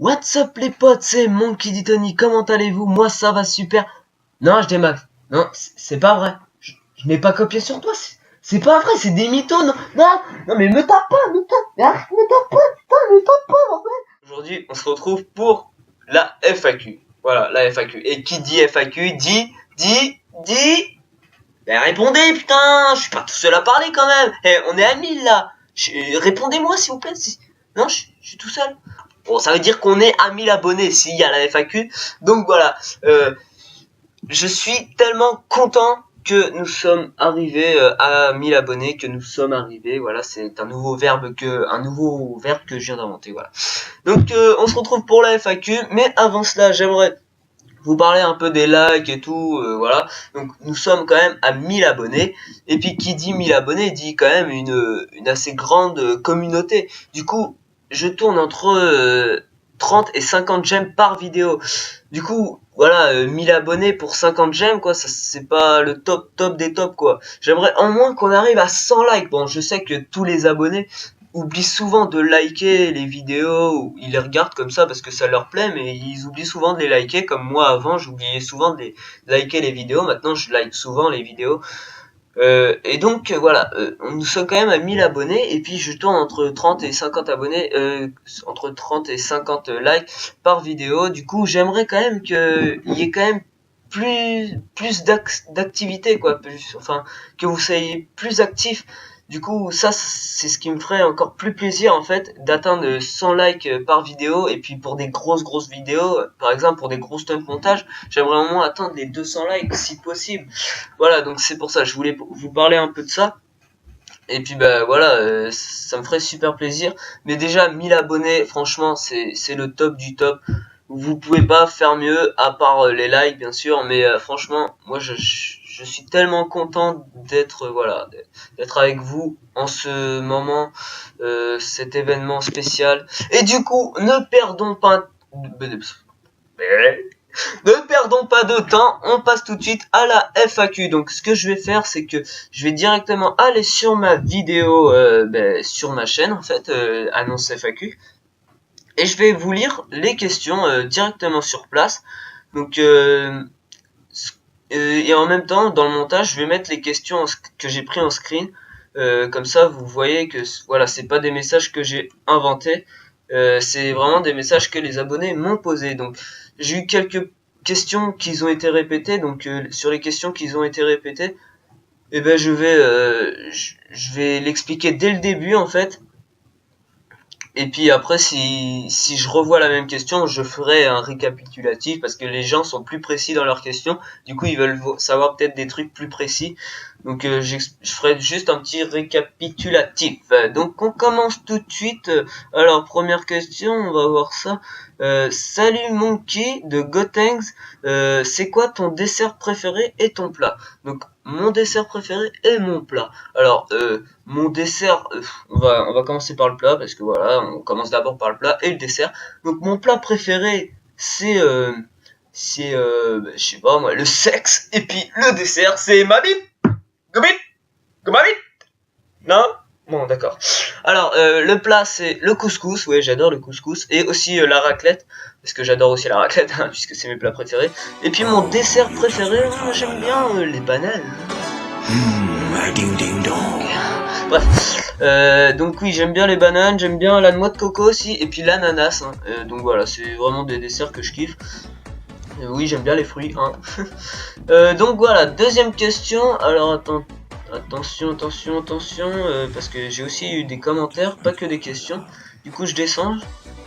What's up les potes, c'est Monkey D. Tony, comment allez-vous? Moi ça va super. Non, je démaxe. Non, c'est pas vrai. Je n'ai pas copié sur toi, c'est pas vrai, c'est des mythos, non, mais me tape pas, mais arrête, me tape pas, putain, me tape pas, bordel. Aujourd'hui, on se retrouve pour la FAQ. Voilà, la FAQ. Et qui dit FAQ dit... Ben répondez, putain, je suis pas tout seul à parler quand même. On est à 1000 là. Répondez-moi s'il vous plaît. Non, je suis tout seul. Bon, ça veut dire qu'on est à 1000 abonnés s'il y a la FAQ. Donc voilà, je suis tellement content que nous sommes arrivés à 1000 abonnés, que nous sommes arrivés. Voilà, c'est un nouveau verbe que je viens d'inventer. Voilà. Donc on se retrouve pour la FAQ, mais avant cela, j'aimerais vous parler un peu des likes et tout, voilà. Donc nous sommes quand même à 1000 abonnés. Et puis qui dit 1000 abonnés dit quand même une assez grande communauté. Du coup, je tourne entre 30 et 50 j'aime par vidéo. Du coup, voilà, 1000 abonnés pour 50 j'aime, quoi, ça c'est pas le top des tops, quoi. J'aimerais au moins qu'on arrive à 100 likes. Bon, je sais que tous les abonnés oublient souvent de liker les vidéos, ou ils les regardent comme ça parce que ça leur plaît, mais ils oublient souvent de les liker, comme moi avant, j'oubliais souvent de liker les vidéos, maintenant je like souvent les vidéos. Et donc voilà, nous sommes quand même à 1000 abonnés, et puis je tourne entre 30 et 50 abonnets, entre 30 et 50 likes par vidéo. Du coup, j'aimerais quand même qu'il y ait quand même plus d'activité, quoi, enfin, que vous soyez plus actifs. Du coup, ça, c'est ce qui me ferait encore plus plaisir, en fait, d'atteindre 100 likes par vidéo. Et puis pour des grosses vidéos, par exemple pour des gros stunt montages, j'aimerais au moins atteindre les 200 likes si possible. Voilà, donc c'est pour ça, je voulais vous parler un peu de ça. Et puis bah voilà, ça me ferait super plaisir. Mais déjà 1000 abonnés, franchement, c'est le top du top. Vous pouvez pas faire mieux, à part les likes bien sûr, mais franchement, moi je suis tellement content d'être voilà, d'être avec vous en ce moment, cet événement spécial. Et du coup, ne perdons pas de temps, on passe tout de suite à la FAQ. Donc ce que je vais faire, c'est que je vais directement aller sur ma vidéo, sur ma chaîne en fait, annonce FAQ. Et je vais vous lire les questions directement sur place. Donc et en même temps, dans le montage, je vais mettre les questions que j'ai pris en screen. Comme ça, vous voyez que voilà, c'est pas des messages que j'ai inventés. C'est vraiment des messages que les abonnés m'ont posés. Donc j'ai eu quelques questions qui ont été répétées. Donc sur les questions qui ont été répétées, eh ben je vais l'expliquer dès le début en fait. Et puis après, si je revois la même question, je ferai un récapitulatif parce que les gens sont plus précis dans leurs questions. Du coup, ils veulent savoir peut-être des trucs plus précis. Donc, je ferai juste un petit récapitulatif. Donc, on commence tout de suite. Alors, première question, on va voir ça. Salut Monkey de Gotenks. C'est quoi ton dessert préféré et ton plat? Donc, mon dessert préféré et mon plat. Alors, mon dessert, on va commencer par le plat parce que voilà, on commence d'abord par le plat et le dessert. Donc mon plat préféré, c'est je sais pas moi, le sexe, et puis le dessert, c'est ma bite. Go bite. Non? Bon, d'accord. Alors, le plat, c'est le couscous. Ouais, j'adore le couscous. Et aussi la raclette. Parce que j'adore aussi la raclette, hein, puisque c'est mes plats préférés. Et puis mon dessert préféré, moi j'aime bien les bananes. Ding ding dong. Bref, donc oui, j'aime bien les bananes, j'aime bien la noix de coco aussi, et puis l'ananas. Hein. Donc voilà, c'est vraiment des desserts que je kiffe. Oui, j'aime bien les fruits. Hein. Donc voilà, deuxième question. Alors attention, parce que j'ai aussi eu des commentaires, pas que des questions. Du coup, je descends.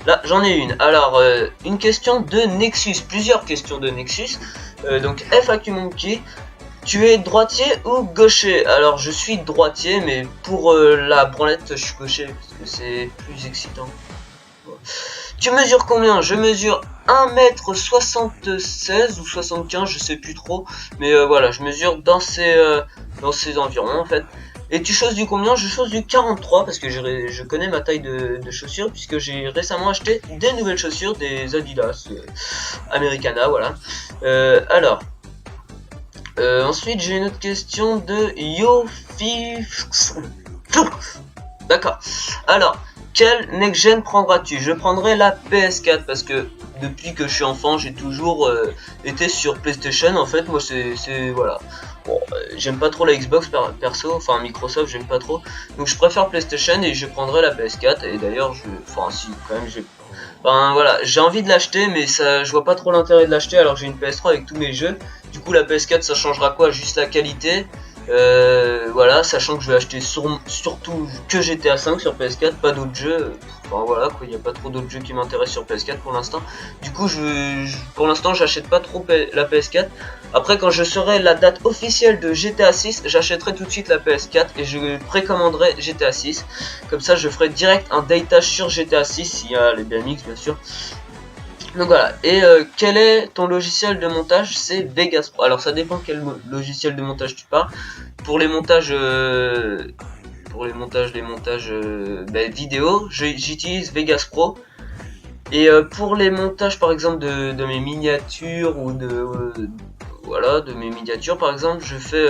Là, j'en ai une. Alors, une question de Nexus, plusieurs questions de Nexus. Donc FAQ Monkey. Tu es droitier ou gaucher? Alors je suis droitier, mais pour la branlette je suis gaucher parce que c'est plus excitant. Ouais. Tu mesures combien? Je mesure 1m76 ou 75, je sais plus trop. Mais voilà, je mesure dans ces environs en fait. Et tu choses du combien? Je chose du 43 parce que je connais ma taille de chaussures, puisque j'ai récemment acheté des nouvelles chaussures, des Adidas Americana, voilà. Alors... ensuite, j'ai une autre question de YoFix. D'accord. Alors, quelle next-gen prendras-tu? Je prendrai la PS4 parce que depuis que je suis enfant, j'ai toujours été sur PlayStation. En fait, moi, c'est voilà. Bon, j'aime pas trop la Xbox perso, enfin Microsoft, j'aime pas trop. Donc, je préfère PlayStation et je prendrai la PS4. Et d'ailleurs, enfin, si, quand même, ben voilà, j'ai envie de l'acheter, mais ça, je vois pas trop l'intérêt de l'acheter alors que j'ai une PS3 avec tous mes jeux. Du coup, la PS4, ça changera quoi? Juste la qualité. Voilà, sachant que je vais acheter surtout que GTA 5 sur PS4, pas d'autres jeux. Enfin voilà, quoi, il n'y a pas trop d'autres jeux qui m'intéressent sur PS4 pour l'instant. Du coup, pour l'instant, j'achète pas trop la PS4. Après, quand je saurai la date officielle de GTA 6, j'achèterai tout de suite la PS4 et je précommanderai GTA 6. Comme ça, je ferai direct un datage sur GTA 6, s'il y a les BMX, bien sûr. Donc voilà, et quel est ton logiciel de montage? C'est Vegas Pro. Alors ça dépend quel logiciel de montage tu parles. Pour les montages, vidéo, j'utilise Vegas Pro. Et pour les montages par exemple de mes miniatures ou voilà, de mes miniatures par exemple, je fais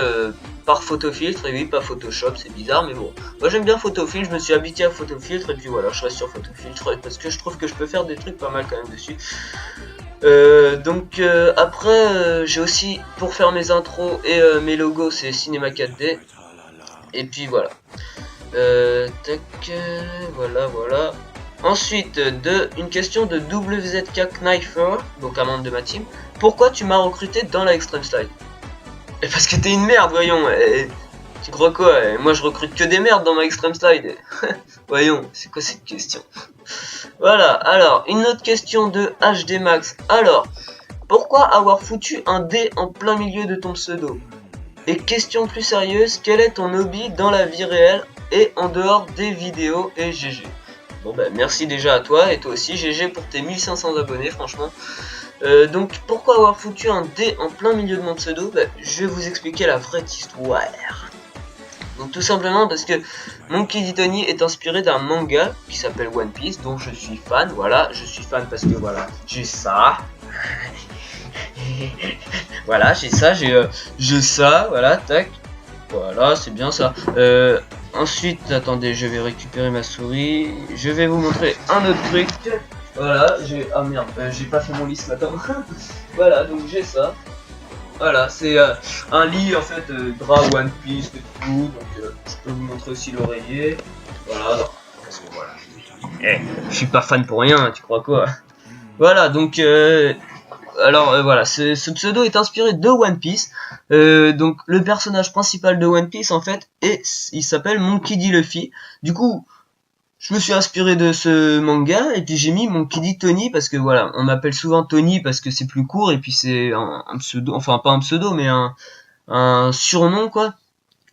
par photofiltre, et oui, pas Photoshop, c'est bizarre, mais bon. Moi j'aime bien photofiltre, je me suis habitué à photofiltre, et puis voilà, je reste sur photofiltre, parce que je trouve que je peux faire des trucs pas mal quand même dessus. Après, j'ai aussi, pour faire mes intros et mes logos, c'est Cinema 4D. Et puis voilà. Voilà. Ensuite, une question de WZK Knifer, donc un membre de ma team. Pourquoi tu m'as recruté dans la Extreme Slide? Et parce que t'es une merde, voyons. Tu crois quoi? Moi, je recrute que des merdes dans ma Extreme Slide. Voyons, c'est quoi cette question? Voilà, alors, une autre question de HD Max. Alors, pourquoi avoir foutu un D en plein milieu de ton pseudo? Et question plus sérieuse, quel est ton hobby dans la vie réelle et en dehors des vidéos? Et GG. Bon bah merci déjà à toi et toi aussi GG pour tes 1500 abonnés franchement. Donc pourquoi avoir foutu un D en plein milieu de mon pseudo? Je vais vous expliquer la vraie histoire. Donc tout simplement parce que Monkey D. Tony est inspiré d'un manga qui s'appelle One Piece dont je suis fan. Voilà, je suis fan parce que voilà, j'ai ça. Voilà, j'ai ça, voilà, tac. Voilà, c'est bien ça. Ensuite, attendez, je vais récupérer ma souris. Je vais vous montrer un autre truc. Voilà, ah merde, j'ai pas fait mon lit ce matin. Voilà, donc j'ai ça. Voilà, c'est un lit en fait, drap One Piece et tout. Donc je peux vous montrer aussi l'oreiller. Voilà, parce que voilà. Je suis pas fan pour rien, tu crois quoi? Voilà, donc alors voilà, ce pseudo est inspiré de One Piece. Donc le personnage principal de One Piece en fait, il s'appelle Monkey D. Luffy. Du coup, je me suis inspiré de ce manga et puis j'ai mis Monkey D. Tony parce que voilà, on m'appelle souvent Tony parce que c'est plus court et puis c'est un pseudo, enfin pas un pseudo mais un surnom quoi.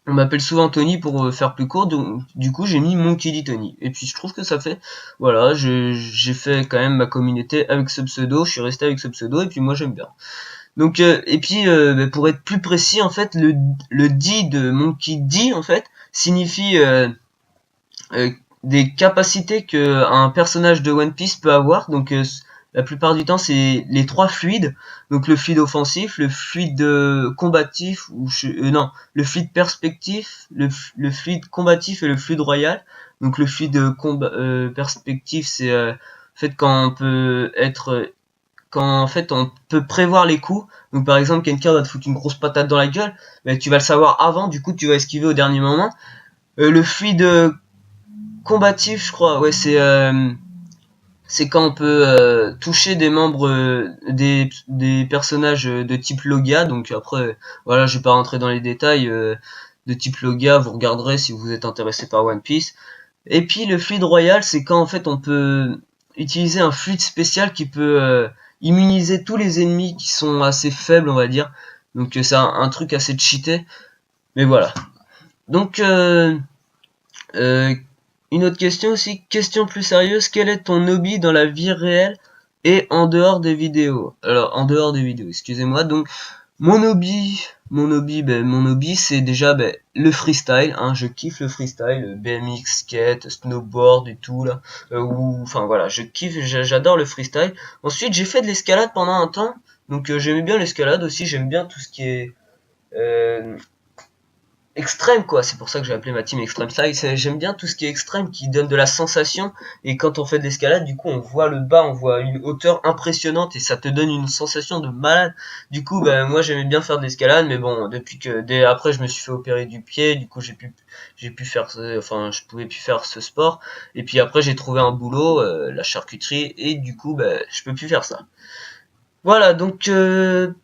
On m'appelle souvent Tony pour faire plus court, donc du coup j'ai mis Monkey D. Tony. Et puis je trouve que ça fait, voilà, j'ai fait quand même ma communauté avec ce pseudo, je suis resté avec ce pseudo et puis moi j'aime bien. Donc et puis pour être plus précis en fait, le D de Monkey D en fait signifie des capacités que un personnage de One Piece peut avoir. Donc la plupart du temps c'est les trois fluides, donc le fluide offensif, le fluide combatif ou non, le fluide perspectif, le fluide combatif et le fluide royal. Donc le fluide perspectif c'est en fait quand en fait on peut prévoir les coups. Donc par exemple quelqu'un va te foutre une grosse patate dans la gueule, mais tu vas le savoir avant, du coup tu vas esquiver au dernier moment. Le fluide combatif, je crois, ouais, c'est quand on peut toucher des membres des personnages de type Logia. Donc après voilà, je vais pas rentrer dans les détails de type Logia, vous regarderez si vous êtes intéressé par One Piece. Et puis le fluide royal, c'est quand en fait on peut utiliser un fluide spécial qui peut immuniser tous les ennemis qui sont assez faibles, on va dire. Donc c'est un truc assez cheaté, mais voilà. Donc euh, une autre question aussi, question plus sérieuse, quel est ton hobby dans la vie réelle et en dehors des vidéos? Alors, en dehors des vidéos, excusez-moi. Donc, mon hobby, mon hobby, c'est déjà le freestyle. Hein, je kiffe le freestyle, BMX, skate, snowboard et tout là. Enfin voilà, je kiffe, j'adore le freestyle. Ensuite, j'ai fait de l'escalade pendant un temps, donc j'aimais bien l'escalade aussi. J'aime bien tout ce qui est extrême quoi, c'est pour ça que j'ai appelé ma team Extreme Size. J'aime bien tout ce qui est extrême, qui donne de la sensation, et quand on fait de l'escalade, du coup on voit le bas, on voit une hauteur impressionnante, et ça te donne une sensation de malade. Du coup bah moi j'aimais bien faire de l'escalade, mais bon, dès après je me suis fait opérer du pied, du coup j'ai pu faire je pouvais plus faire ce sport, et puis après j'ai trouvé un boulot, la charcuterie, et du coup bah je peux plus faire ça. Voilà, donc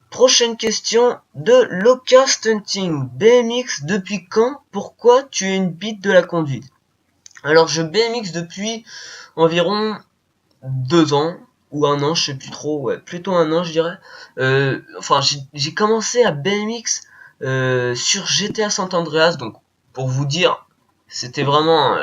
prochaine question de Loca Stunting. BMX depuis quand? Pourquoi tu es une bite de la conduite? Alors je BMX depuis environ 2 ans ou un an, je sais plus trop, ouais, plutôt un an je dirais. J'ai commencé à BMX sur GTA San Andreas, donc pour vous dire, c'était vraiment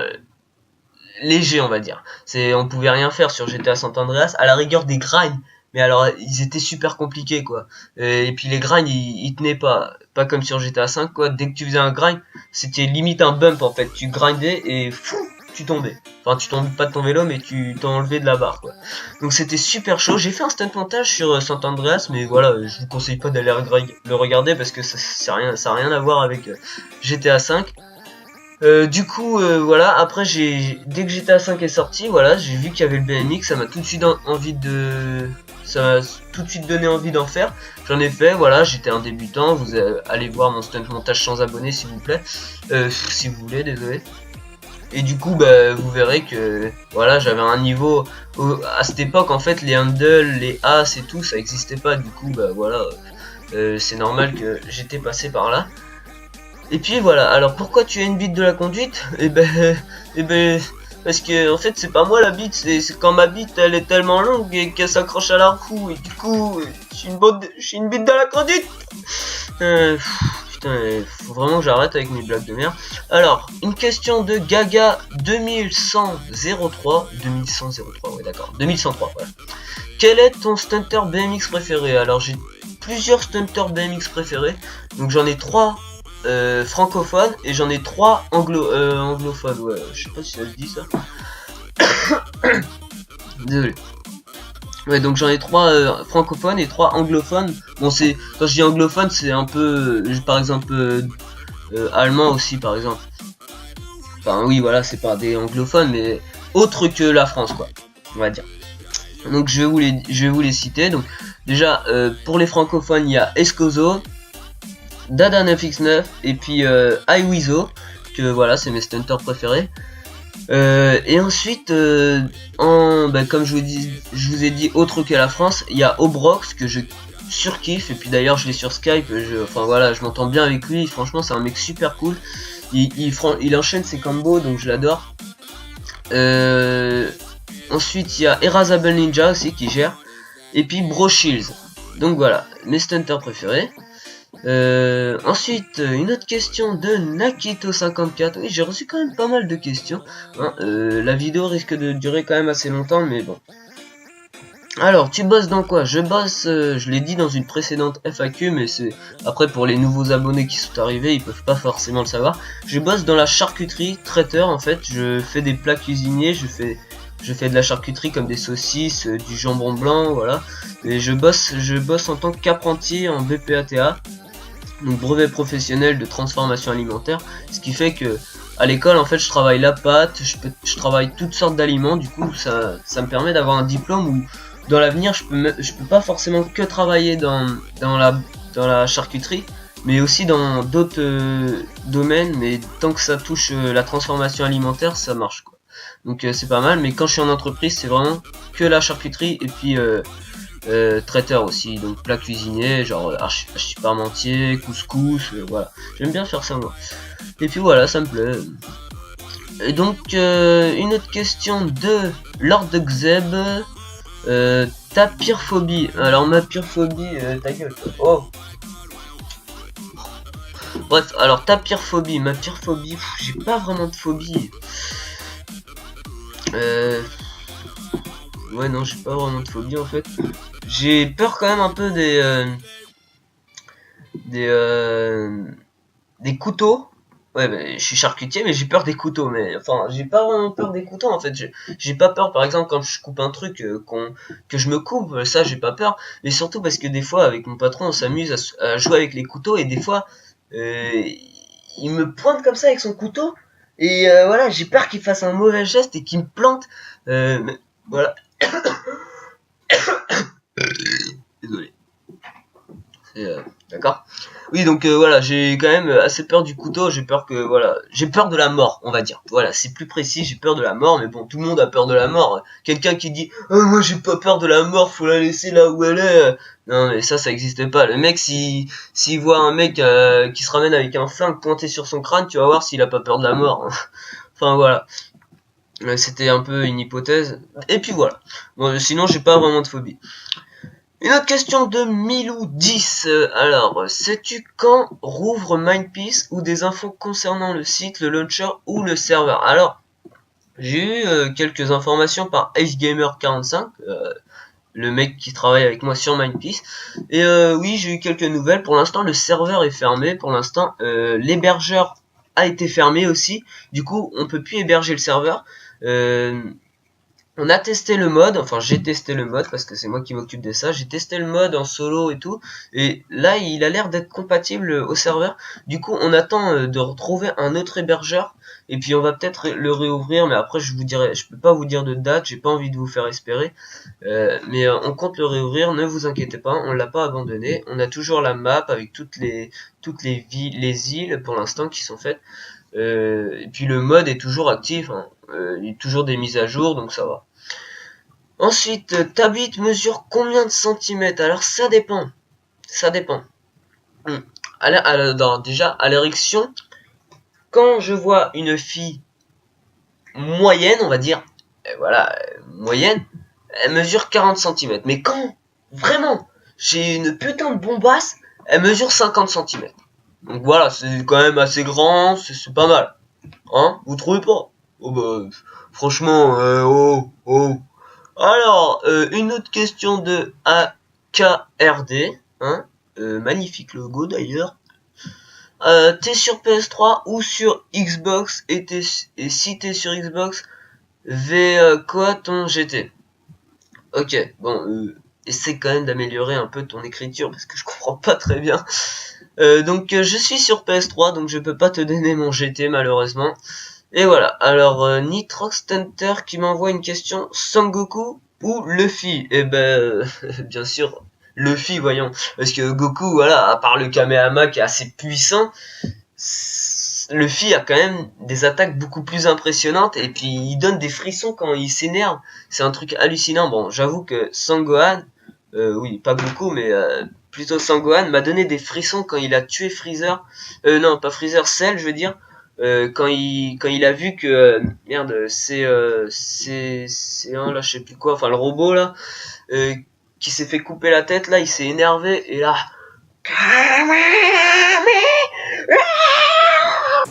léger on va dire. On pouvait rien faire sur GTA San Andreas, à la rigueur des grinds, mais alors ils étaient super compliqués quoi. Et puis les grinds ils tenaient pas comme sur GTA 5 quoi. Dès que tu faisais un grind, c'était limite un bump en fait. Tu grindais et fou, tu tombais. Enfin tu tombes pas de ton vélo mais tu t'en enlevais de la barre quoi. Donc c'était super chaud. J'ai fait un stunt montage sur San Andreas, mais voilà, je vous conseille pas d'aller le regarder parce que ça a rien à voir avec GTA 5. Voilà, après dès que GTA 5 est sorti, voilà, j'ai vu qu'il y avait le BMX, ça m'a tout de suite ça m'a tout de suite donné envie d'en faire. J'en ai fait, voilà, j'étais un débutant, allez voir mon stunt montage sans abonnés s'il vous plaît, si vous voulez, désolé. Et du coup, bah, vous verrez que, voilà, j'avais un niveau, à cette époque, en fait, les handles, les as et tout, ça existait pas, du coup, bah, voilà, c'est normal que j'étais passé par là. Et puis voilà, alors pourquoi tu es une bite de la conduite? Parce que en fait c'est pas moi la bite, c'est quand ma bite elle est tellement longue et qu'elle s'accroche à la roue, et du coup je suis une bite de la conduite. Putain, faut vraiment que j'arrête avec mes blagues de merde. Alors, une question de Gaga 2103, ouais d'accord, 2103, voilà. Quel est ton stunter BMX préféré? Alors j'ai plusieurs stunters BMX préférés, donc j'en ai 3 francophones et j'en ai 3 anglophones. Ouais, je sais pas si ça se dit ça. Désolé. Ouais, donc j'en ai 3 francophones et 3 anglophones. Bon, quand je dis anglophone, c'est un peu, par exemple, allemand aussi, par exemple. Enfin, oui, voilà, c'est pas des anglophones, mais autres que la France, quoi, on va dire. Donc je vais vous les citer. Donc déjà, pour les francophones, il y a Escozo, Dada 9x9 et puis iWizo, que voilà, c'est mes stunters préférés. Et ensuite, comme je vous ai dit, autre que la France, il y a Obrox que je surkiffe, et puis d'ailleurs je l'ai sur Skype, enfin voilà, je m'entends bien avec lui, franchement c'est un mec super cool, il enchaîne ses combos, donc je l'adore. Ensuite il y a Erasable Ninja aussi qui gère, et puis Bro Shields. Donc voilà, mes stunters préférés. Ensuite, une autre question de Nakito54. Oui, j'ai reçu quand même pas mal de questions, hein. La vidéo risque de durer quand même assez longtemps, mais bon. Alors, tu bosses dans quoi? Je bosse, je l'ai dit dans une précédente FAQ, mais c'est après pour les nouveaux abonnés qui sont arrivés, ils peuvent pas forcément le savoir. Je bosse dans la charcuterie traiteur en fait. Je fais des plats cuisinés, je fais de la charcuterie comme des saucisses, du jambon blanc, voilà. Et je bosse en tant qu'apprenti en BPATA. Donc brevet professionnel de transformation alimentaire, ce qui fait que à l'école en fait je travaille la pâte, je travaille toutes sortes d'aliments, du coup ça me permet d'avoir un diplôme où dans l'avenir je peux pas forcément que travailler dans la charcuterie, mais aussi dans d'autres domaines, mais tant que ça touche la transformation alimentaire ça marche quoi. Donc c'est pas mal, mais quand je suis en entreprise c'est vraiment que la charcuterie et puis traiteur aussi, donc plat cuisiné, genre archi parmentier, couscous, voilà. J'aime bien faire ça moi. Et puis voilà, ça me plaît. Et donc une autre question de Lord de Xeb. Ta pire phobie? Alors ma pire phobie, ta gueule. Oh. Bref, alors ta pire phobie, ma pire phobie, j'ai pas vraiment de phobie. Ouais non, j'ai pas vraiment de phobie en fait. J'ai peur quand même un peu des couteaux. Ouais, bah, je suis charcutier, mais j'ai peur des couteaux. Mais enfin, j'ai pas vraiment peur des couteaux en fait. J'ai pas peur, par exemple, quand je coupe un truc, que je me coupe, ça j'ai pas peur. Mais surtout parce que des fois, avec mon patron, on s'amuse à jouer avec les couteaux et des fois, il me pointe comme ça avec son couteau. Et voilà, j'ai peur qu'il fasse un mauvais geste et qu'il me plante. Mais, voilà. Désolé. D'accord. Oui, donc voilà, j'ai quand même assez peur du couteau. J'ai peur que voilà, j'ai peur de la mort, on va dire. Voilà, c'est plus précis. J'ai peur de la mort, mais bon, tout le monde a peur de la mort. Quelqu'un qui dit, oh, moi j'ai pas peur de la mort, faut la laisser là où elle est. Non, mais ça existait pas. Le mec, s'il voit un mec qui se ramène avec un flingue pointé sur son crâne, tu vas voir s'il a pas peur de la mort. Enfin voilà. C'était un peu une hypothèse. Et puis voilà. Bon, sinon, j'ai pas vraiment de phobie. Une autre question de Milou10. Alors, sais-tu quand rouvre Mindpeace ou des infos concernant le site, le launcher ou le serveur? Alors, j'ai eu quelques informations par AceGamer45, le mec qui travaille avec moi sur Mindpeace. Et oui, j'ai eu quelques nouvelles. Pour l'instant, le serveur est fermé. Pour l'instant, l'hébergeur a été fermé aussi. Du coup, on peut plus héberger le serveur. On a testé le mode, enfin j'ai testé le mode parce que c'est moi qui m'occupe de ça, j'ai testé le mode en solo et tout, et là il a l'air d'être compatible au serveur. Du coup on attend de retrouver un autre hébergeur, et puis on va peut-être le réouvrir, mais après je peux pas vous dire de date, j'ai pas envie de vous faire espérer, mais on compte le réouvrir, ne vous inquiétez pas, on l'a pas abandonné, on a toujours la map avec toutes les les îles pour l'instant qui sont faites. Et puis le mode est toujours actif, hein. Il y a toujours des mises à jour, donc ça va. Ensuite, ta bite mesure combien de centimètres? Alors ça dépend. Ça dépend. Déjà, à l'érection, quand je vois une fille moyenne, on va dire, voilà, moyenne, elle mesure 40 centimètres. Mais quand, vraiment, j'ai une putain de bombasse, elle mesure 50 centimètres. Donc voilà, c'est quand même assez grand, c'est pas mal. Hein? Vous trouvez pas? Oh bah, franchement, Alors, une autre question de AKRD, hein? Magnifique logo d'ailleurs. T'es sur PS3 ou sur Xbox, et si t'es sur Xbox, quoi ton GT? Ok, bon, essaie quand même d'améliorer un peu ton écriture parce que je comprends pas très bien. Donc je suis sur PS3, donc je peux pas te donner mon GT malheureusement. Et voilà, alors Nitrox Hunter qui m'envoie une question, Sangoku ou Luffy? Eh ben, bien sûr, Luffy, voyons. Parce que Goku, voilà, à part le Kamehama qui est assez puissant, Luffy a quand même des attaques beaucoup plus impressionnantes, et puis il donne des frissons quand il s'énerve. C'est un truc hallucinant. Bon, j'avoue que Sangohan, oui, pas Goku, mais plutôt Sangohan, m'a donné des frissons quand il a tué Freezer. Non, pas Freezer, Cell, je veux dire. Quand il a vu que merde, c'est un là, je sais plus quoi, enfin le robot là, qui s'est fait couper la tête là, il s'est énervé et là.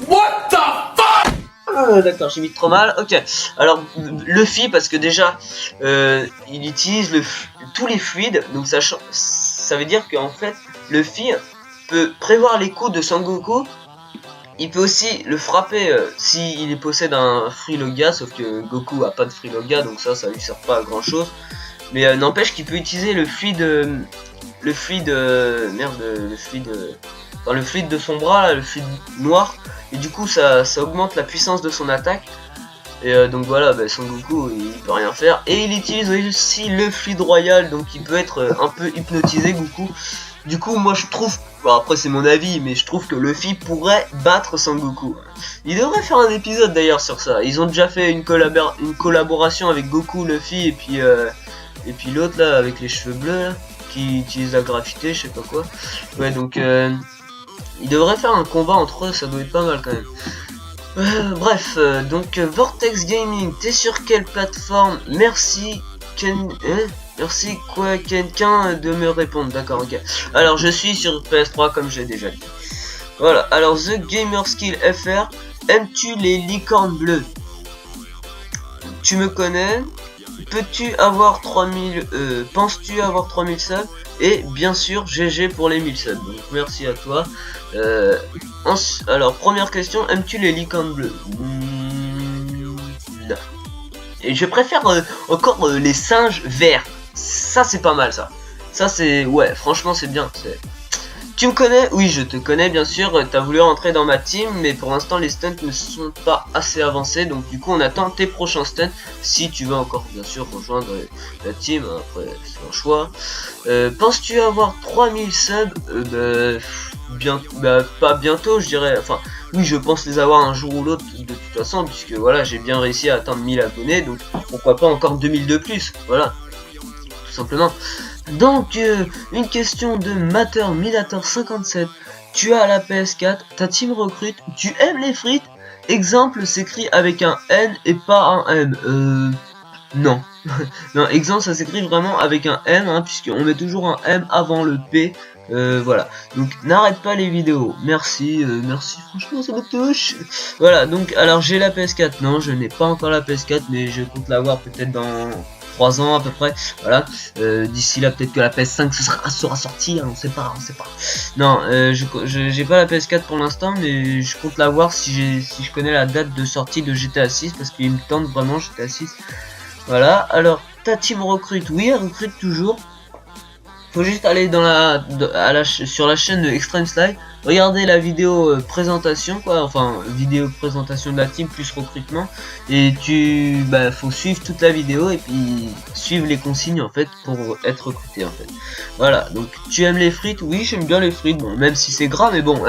What the fuck? D'accord, j'ai mis trop mal. Ok. Alors Luffy, parce que déjà il utilise tous les fluides, donc ça veut dire qu'en fait Luffy peut prévoir les coups de Sangoku. Il peut aussi le frapper s'il possède un Free Loga, sauf que Goku a pas de Free Loga, donc ça lui sert pas à grand chose. Mais n'empêche qu'il peut utiliser le fluide de son bras, là, le fluide noir, et du coup ça augmente la puissance de son attaque. Et donc voilà, Son Goku il peut rien faire. Et il utilise aussi le fluide royal, donc il peut être un peu hypnotisé, Goku. Du coup, moi je trouve, bon, après c'est mon avis, mais je trouve que Luffy pourrait battre Sangoku. Il devrait faire un épisode d'ailleurs sur ça. Ils ont déjà fait une collaboration avec Goku, Luffy et puis l'autre là avec les cheveux bleus là, qui utilise la graffité, je sais pas quoi. Ouais, donc ils devraient faire un combat entre eux, ça doit être pas mal quand même. Bref, donc Vortex Gaming, t'es sur quelle plateforme? Merci Merci quelqu'un de me répondre, d'accord, ok. Alors je suis sur PS3 comme j'ai déjà dit. Voilà, alors The Gamer Skill FR, aimes-tu les licornes bleues? Tu me connais? Peux-tu avoir 3000 penses-tu avoir 3000 subs? Et bien sûr GG pour les 1000 subs. Donc merci à toi. Alors première question, aimes-tu les licornes bleues? Non. Et je préfère encore les singes verts. Ça c'est pas mal ça. Ça c'est, ouais, franchement c'est bien. Tu me connais? Oui, je te connais bien sûr, t'as voulu rentrer dans ma team, mais pour l'instant les stunts ne sont pas assez avancés, donc du coup on attend tes prochains stunts, si tu veux encore bien sûr rejoindre la team, après c'est un choix. Penses-tu avoir 3000 subs? Pas bientôt je dirais, enfin oui je pense les avoir un jour ou l'autre de toute façon, puisque voilà j'ai bien réussi à atteindre 1000 abonnés, donc pourquoi pas encore 2000 de plus, voilà, tout simplement. Donc, une question de Mater 57. Tu as la PS4, ta team recrute, tu aimes les frites? Exemple s'écrit avec un N et pas un M. Non. Non, exemple ça s'écrit vraiment avec un M, hein, puisqu'on met toujours un M avant le P. Voilà. Donc, n'arrête pas les vidéos. Merci, merci, franchement, ça me touche. Voilà, donc, alors j'ai la PS4. Non, je n'ai pas encore la PS4, mais je compte l'avoir peut-être dans 3 ans à peu près. Voilà. D'ici là, peut-être que la PS5 sera sortie, hein, on sait pas, on sait pas. Non, j'ai pas la PS4 pour l'instant, mais je compte l'avoir si je connais la date de sortie de GTA 6, parce qu'il me tente vraiment GTA 6. Voilà, alors ta team recrute, oui elle recrute toujours. Faut juste aller dans sur la chaîne de Extreme Slide, regarder la vidéo présentation quoi, enfin vidéo présentation de la team plus recrutement, et faut suivre toute la vidéo et puis suivre les consignes en fait pour être recruté en fait. Voilà, donc tu aimes les frites? Oui j'aime bien les frites, bon même si c'est gras mais bon,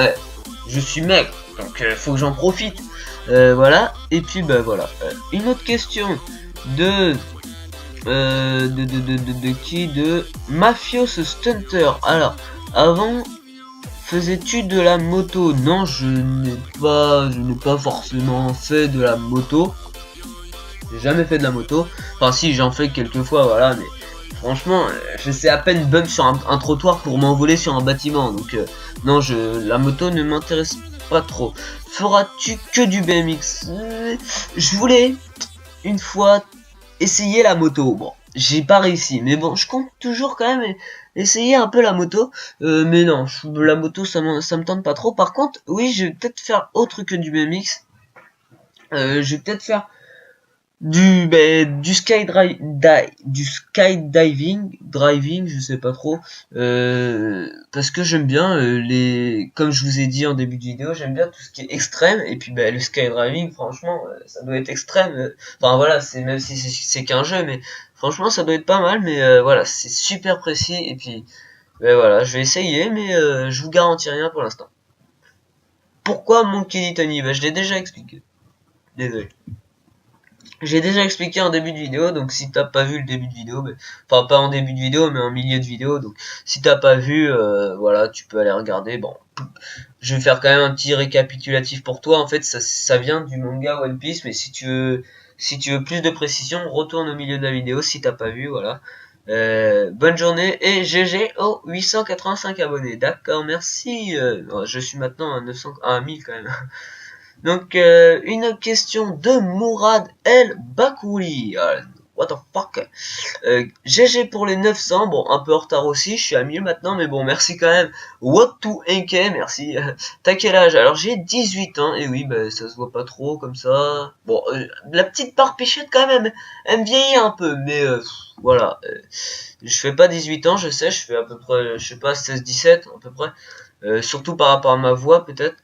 je suis maigre donc faut que j'en profite. Voilà, et puis voilà. Une autre question de qui? De Mafios Stunter. Alors, avant, faisais-tu de la moto? Non, je n'ai pas forcément fait de la moto. J'ai jamais fait de la moto. Enfin, si, j'en fais quelques fois, voilà, mais franchement, je sais à peine bump sur un trottoir pour m'envoler sur un bâtiment. Donc, non, la moto ne m'intéresse pas trop. Feras-tu que du BMX? Je voulais une fois essayer la moto. Bon, j'ai pas réussi, mais bon, je compte toujours quand même essayer un peu la moto. Mais non, la moto, ça me tente pas trop. Par contre, oui, je vais peut-être faire autre que du BMX. Je vais peut-être faire du skydiving, je sais pas trop, parce que j'aime bien comme je vous ai dit en début de vidéo, j'aime bien tout ce qui est extrême, et puis le skydiving, franchement, ça doit être extrême. Enfin voilà, c'est même si c'est qu'un jeu, mais franchement, ça doit être pas mal, mais voilà, c'est super précis, et puis voilà, je vais essayer, mais je vous garantis rien pour l'instant. Pourquoi Monkey D. Tony? Je l'ai déjà expliqué. Désolé. J'ai déjà expliqué en début de vidéo, donc si t'as pas vu le début de vidéo, enfin pas en début de vidéo, mais en milieu de vidéo, donc si t'as pas vu, voilà, tu peux aller regarder. Bon, je vais faire quand même un petit récapitulatif pour toi. En fait, ça vient du manga One Piece, mais si tu veux plus de précision, retourne au milieu de la vidéo si t'as pas vu, voilà. Bonne journée et GG aux 885 abonnés. D'accord, merci. Je suis maintenant à 1000 quand même. Donc, une question de Mourad El Bakouli. What the fuck? GG pour les 900. Bon, un peu en retard aussi. Je suis à 1000 maintenant, mais bon, merci quand même. What to NK, merci. T'as quel âge? Alors, j'ai 18 ans. Et oui, ça se voit pas trop comme ça. Bon, la petite part pichette quand même, elle me vieillit un peu. Mais voilà. Je fais pas 18 ans, je sais. Je fais à peu près, je sais pas, 16-17 à peu près. Surtout par rapport à ma voix, peut-être.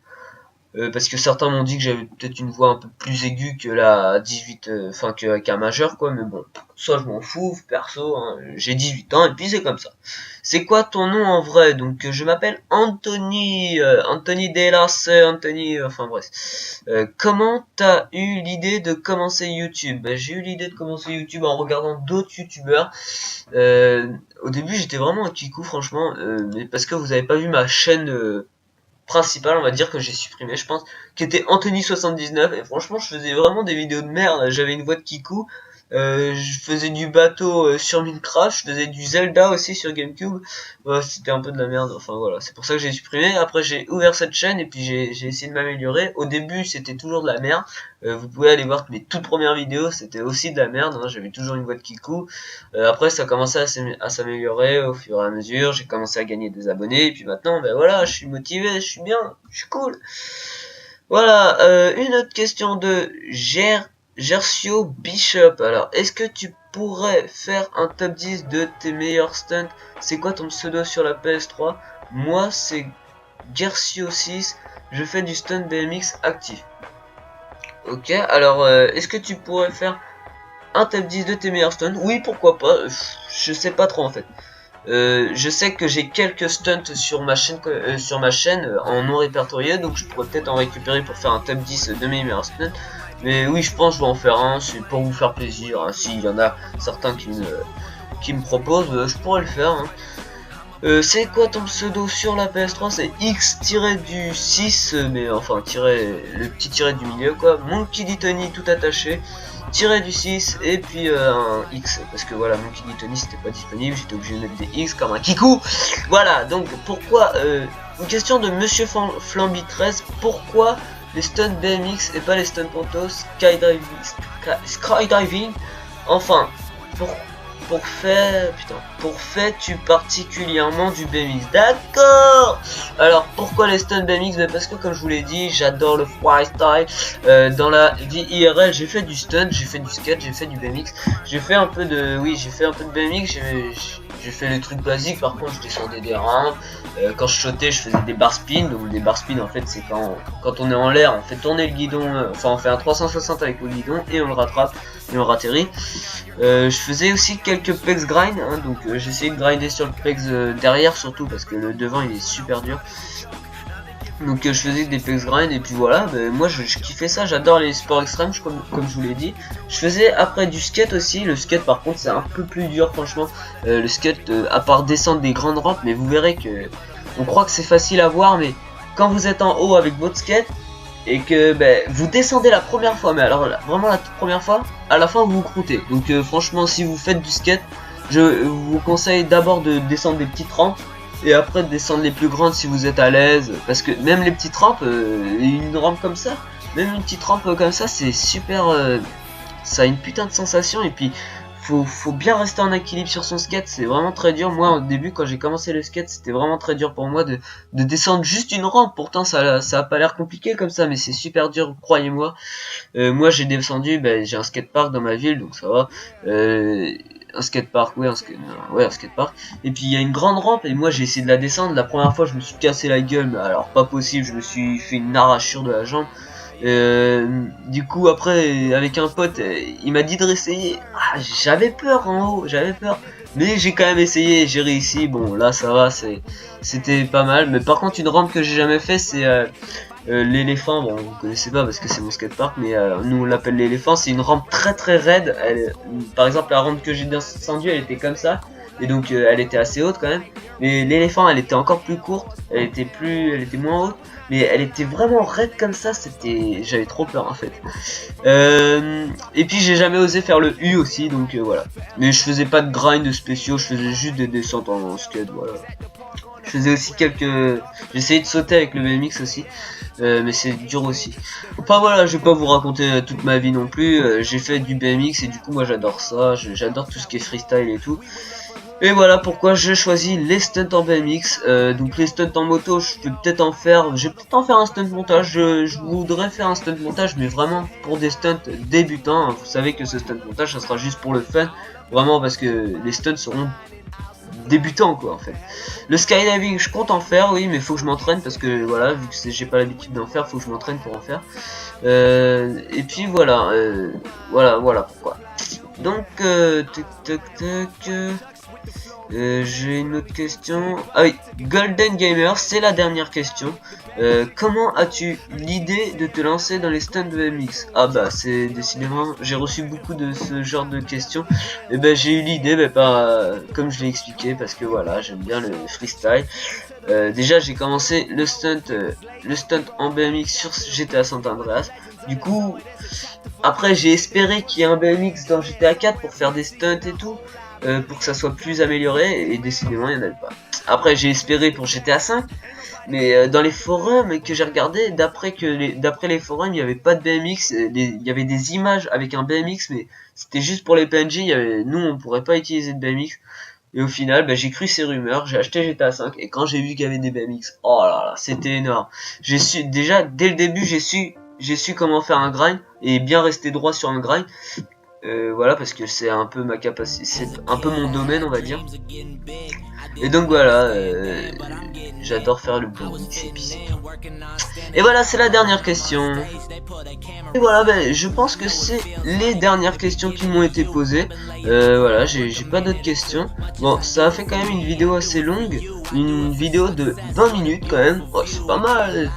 Parce que certains m'ont dit que j'avais peut-être une voix un peu plus aiguë que la 18, enfin qu'un majeur quoi, mais bon, ça je m'en fous, perso, hein, j'ai 18 ans et puis c'est comme ça. C'est quoi ton nom en vrai? Donc je m'appelle Anthony, Anthony Delas, Anthony, enfin bref. Comment t'as eu l'idée de commencer YouTube? J'ai eu l'idée de commencer YouTube en regardant d'autres youtubeurs. Au début j'étais vraiment un kikou franchement, mais parce que vous avez pas vu ma chaîne principal, on va dire, que j'ai supprimé, je pense, qui était Anthony79, et franchement, je faisais vraiment des vidéos de merde. J'avais une voix de Kikou, je faisais du bateau sur Minecraft, je faisais du Zelda aussi sur GameCube. Ouais, c'était un peu de la merde, enfin voilà, c'est pour ça que j'ai supprimé. Après, j'ai ouvert cette chaîne et puis j'ai essayé de m'améliorer. Au début, c'était toujours de la merde. Vous pouvez aller voir que mes toutes premières vidéos, c'était aussi de la merde, hein. J'avais toujours une voix de Kikou. Après, ça a commencé à s'améliorer au fur et à mesure. J'ai commencé à gagner des abonnés. Et puis maintenant, voilà, je suis motivé, je suis bien, je suis cool. Voilà, une autre question de Gersio Bishop. Alors, est-ce que tu pourrais faire un top 10 de tes meilleurs stunts? C'est quoi ton pseudo sur la PS3? moi c'est Gercio6, je fais du stunt BMX actif. Ok, alors est-ce que tu pourrais faire un top 10 de tes meilleurs stunts? Oui, pourquoi pas, je sais pas trop en fait. Je sais que j'ai quelques stunts sur ma chaîne, en non répertorié, donc je pourrais peut-être en récupérer pour faire un top 10 de mes meilleurs stunts. Mais oui, je pense que je vais en faire un, c'est pour vous faire plaisir. Hein. S'il y en a certains qui me proposent, je pourrais le faire. Hein. C'est quoi ton pseudo sur la PS3? C'est X-du-6, mais enfin, le petit tiret du milieu, quoi. Monkey D. Tony tout attaché, tiret du 6, et puis un X, parce que voilà, Monkey D. Tony c'était pas disponible, j'étais obligé de mettre des X comme un kikou. Voilà, donc pourquoi, une question de Monsieur Flamby 13, pourquoi les stunts BMX et pas les stunts ponto skydiving? Enfin, pour fais-tu particulièrement du BMX? D'accord. Alors pourquoi les stunts BMX? Mais parce que comme je vous l'ai dit, j'adore le freestyle. Dans la vie IRL, j'ai fait du stunt, j'ai fait du skate, j'ai fait du BMX, j'ai fait un peu de, oui, j'ai fait un peu de BMX. J'ai fait les trucs basiques. Par contre, je descendais des rampes. Quand je sautais, je faisais des bar spins. Donc des bar spins, en fait, c'est quand on est en l'air, on fait tourner le guidon. Enfin, on fait un 360 avec le guidon et on le rattrape et on ratterrit. Je faisais aussi quelques pegs grind, hein, donc j'essayais de grinder sur le pegs derrière surtout parce que le devant il est super dur. Donc je faisais des pegs grind et puis voilà, moi je kiffais ça, j'adore les sports extrêmes comme je vous l'ai dit. Je faisais après du skate aussi, le skate par contre c'est un peu plus dur franchement. Le skate à part descendre des grandes rampes, mais vous verrez que on croit que c'est facile à voir, mais quand vous êtes en haut avec votre skate et que vous descendez la première fois, mais alors vraiment la toute première fois, à la fin vous vous croûtez. Donc franchement si vous faites du skate, je vous conseille d'abord de descendre des petites rampes et après de descendre les plus grandes si vous êtes à l'aise, parce que même les petites rampes, une rampe comme ça, même une petite rampe comme ça, c'est super, ça a une putain de sensation. Et puis faut bien rester en équilibre sur son skate, c'est vraiment très dur. Moi au début quand j'ai commencé le skate, c'était vraiment très dur pour moi de descendre juste une rampe. Pourtant ça a pas l'air compliqué comme ça, mais c'est super dur, croyez-moi. Moi j'ai descendu, j'ai un skatepark dans ma ville, donc ça va. Un skatepark, ouais, un skatepark. Et puis il y a une grande rampe et moi j'ai essayé de la descendre. La première fois je me suis cassé la gueule, mais alors pas possible, je me suis fait une arrachure de la jambe. Du coup après avec un pote, il m'a dit de réessayer. Ah, j'avais peur en haut, j'avais peur. Mais j'ai quand même essayé, j'ai réussi. Bon là ça va, c'était pas mal. Mais par contre une rampe que j'ai jamais fait c'est l'éléphant. Bon vous connaissez pas parce que c'est mon skatepark, mais nous on l'appelle l'éléphant. C'est une rampe très très raide. Par exemple la rampe que j'ai descendue elle était comme ça. Et donc elle était assez haute quand même. Mais l'éléphant elle était encore plus courte. Elle était moins haute. Mais elle était vraiment raide comme ça. J'avais trop peur en fait. Et puis j'ai jamais osé faire le U aussi. Donc voilà. Mais je faisais pas de grind spéciaux. Je faisais juste des descentes en skate. Voilà. Je faisais aussi j'essayais de sauter avec le BMX aussi, mais c'est dur aussi. Enfin voilà, je vais pas vous raconter toute ma vie non plus. J'ai fait du BMX et du coup moi j'adore ça, j'adore tout ce qui est freestyle et tout. Et voilà pourquoi j'ai choisi les stunts en BMX. Donc les stunts en moto, je vais peut-être en faire un stunt montage. Je voudrais faire un stunt montage, mais vraiment pour des stunts débutants. Vous savez que ce stunt montage, ça sera juste pour le fun, vraiment parce que les stunts seront débutant quoi en fait. Le skydiving je compte en faire, oui, mais faut que je m'entraîne parce que voilà, vu que j'ai pas l'habitude d'en faire, faut que je m'entraîne pour en faire. Et puis voilà, voilà pourquoi. Donc j'ai une autre question. Ah oui, Golden Gamer, c'est la dernière question. Comment as-tu l'idée de te lancer dans les stunts de BMX? Ah bah c'est décidément, j'ai reçu beaucoup de ce genre de questions. Et j'ai eu l'idée, comme je l'ai expliqué, parce que voilà, j'aime bien le freestyle. Déjà j'ai commencé le stunt en BMX sur GTA San Andreas. Du coup, après j'ai espéré qu'il y ait un BMX dans GTA 4 pour faire des stunts et tout. Pour que ça soit plus amélioré, et décidément il n'y en avait pas. Après j'ai espéré pour GTA 5, mais dans les forums que j'ai regardé, d'après les forums, il n'y avait pas de BMX, il y avait des images avec un BMX, mais c'était juste pour les PNJ, nous on pourrait pas utiliser de BMX. Et au final, j'ai cru ces rumeurs, j'ai acheté GTA 5, et quand j'ai vu qu'il y avait des BMX, oh là là, c'était énorme. Déjà dès le début, j'ai su comment faire un grind et bien rester droit sur un grind. Voilà, parce que c'est un peu ma capacité, c'est un peu mon domaine, on va dire. Et donc voilà, j'adore faire le Blitz et puis c'est tout. Et voilà, c'est la dernière question. Et voilà, ben, je pense que c'est les dernières questions qui m'ont été posées. Voilà, j'ai pas d'autres questions. Bon, ça a fait quand même une vidéo assez longue, une vidéo de 20 minutes quand même. Oh, c'est pas mal.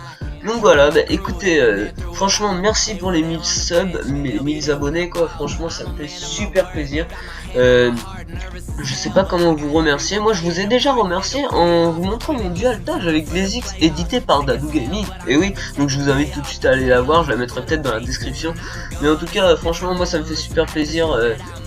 Donc voilà, bah, écoutez, franchement merci pour les 1000 subs, 1000 abonnés quoi, franchement ça me fait super plaisir. Je sais pas comment vous remercier, moi je vous ai déjà remercié en vous montrant mon dualtage avec GlazeX édité par Dadou Gaming. Et oui, donc je vous invite tout de suite à aller la voir, je la mettrai peut-être dans la description. Mais en tout cas, franchement moi ça me fait super plaisir,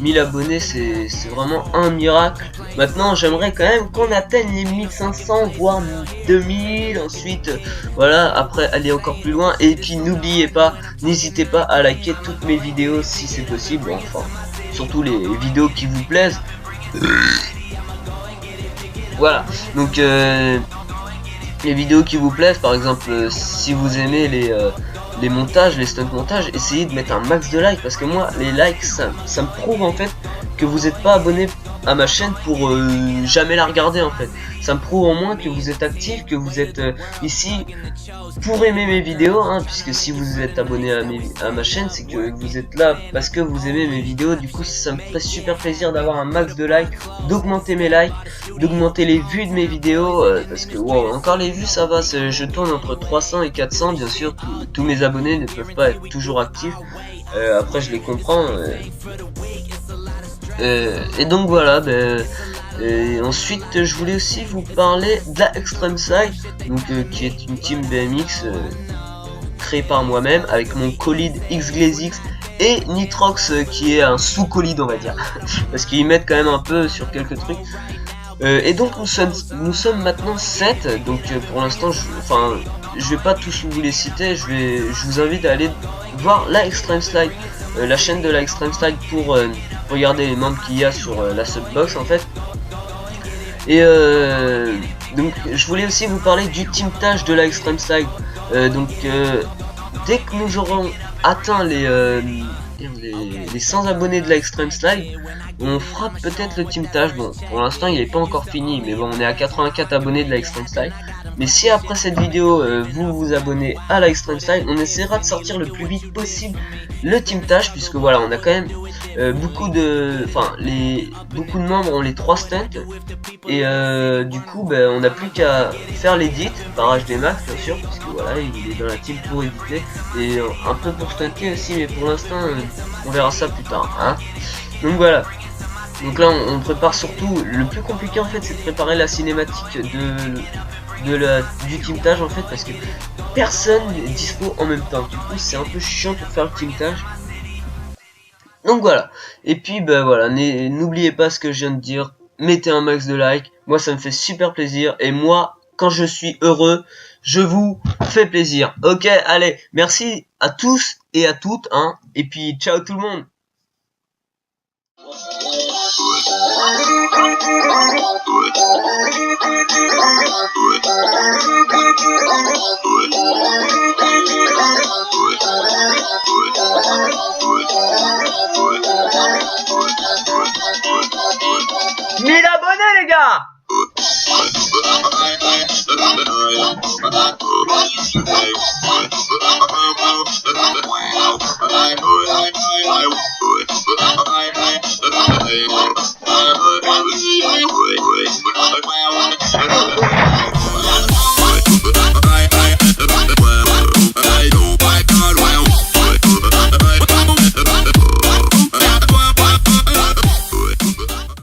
1000 abonnés c'est vraiment un miracle. Maintenant j'aimerais quand même qu'on atteigne les 1500 voire 2000 ensuite, voilà, après aller encore plus loin. Et puis n'oubliez pas, n'hésitez pas à liker toutes mes vidéos si c'est possible, enfin surtout les vidéos qui vous plaisent. Voilà, donc les vidéos qui vous plaisent, par exemple, si vous aimez les montages, les stunt montages, essayez de mettre un max de likes, parce que moi les likes ça me prouve en fait que vous n'êtes pas abonné à ma chaîne pour jamais la regarder en fait. Ça me prouve au moins que vous êtes actif, que vous êtes ici pour aimer mes vidéos, hein, puisque si vous êtes abonné à ma chaîne, c'est que vous êtes là parce que vous aimez mes vidéos. Du coup ça me fait super plaisir d'avoir un max de likes, d'augmenter mes likes, d'augmenter les vues de mes vidéos, parce que wow, encore les vues ça va, je tourne entre 300 et 400, bien sûr tous mes abonnés ne peuvent pas être toujours actifs, après je les comprends, et donc voilà, et ensuite je voulais aussi vous parler de la Extreme Side, donc qui est une team BMX créée par moi-même avec mon Colide X-GlazeX et Nitrox qui est un sous-Colide on va dire parce qu'ils mettent quand même un peu sur quelques trucs. Et donc nous sommes maintenant 7, donc pour l'instant je vais pas tous vous les citer, je vous invite à aller voir la Extreme Slide, la chaîne de la Extreme Slide pour regarder les membres qu'il y a sur la subbox en fait. Et donc je voulais aussi vous parler du teamtage de la Extreme Slide. Donc dès que nous aurons atteint les 100 abonnés de la Extreme Slide, on fera peut-être le teamtage. Bon, pour l'instant il n'est pas encore fini, mais bon, on est à 84 abonnés de la Extreme Slide. Mais si après cette vidéo vous vous abonnez à la Extreme Slide, on essaiera de sortir le plus vite possible le teamtage, puisque voilà, on a quand même beaucoup de membres ont les 3 stunts, et du coup on n'a plus qu'à faire l'édit par HD Max bien sûr, parce que voilà, il est dans la team pour éditer et un peu pour stunter aussi, mais pour l'instant on verra ça plus tard, hein. Donc voilà, donc là on prépare surtout, le plus compliqué en fait c'est de préparer la cinématique du teamtage en fait, parce que personne n'est dispo en même temps, du coup c'est un peu chiant pour faire le teamtage. Donc voilà, et puis voilà, n'oubliez pas ce que je viens de dire, mettez un max de like, moi ça me fait super plaisir, et moi quand je suis heureux, je vous fais plaisir. Ok, allez, merci à tous et à toutes, hein, et puis ciao tout le monde. Mille abonnés les gars.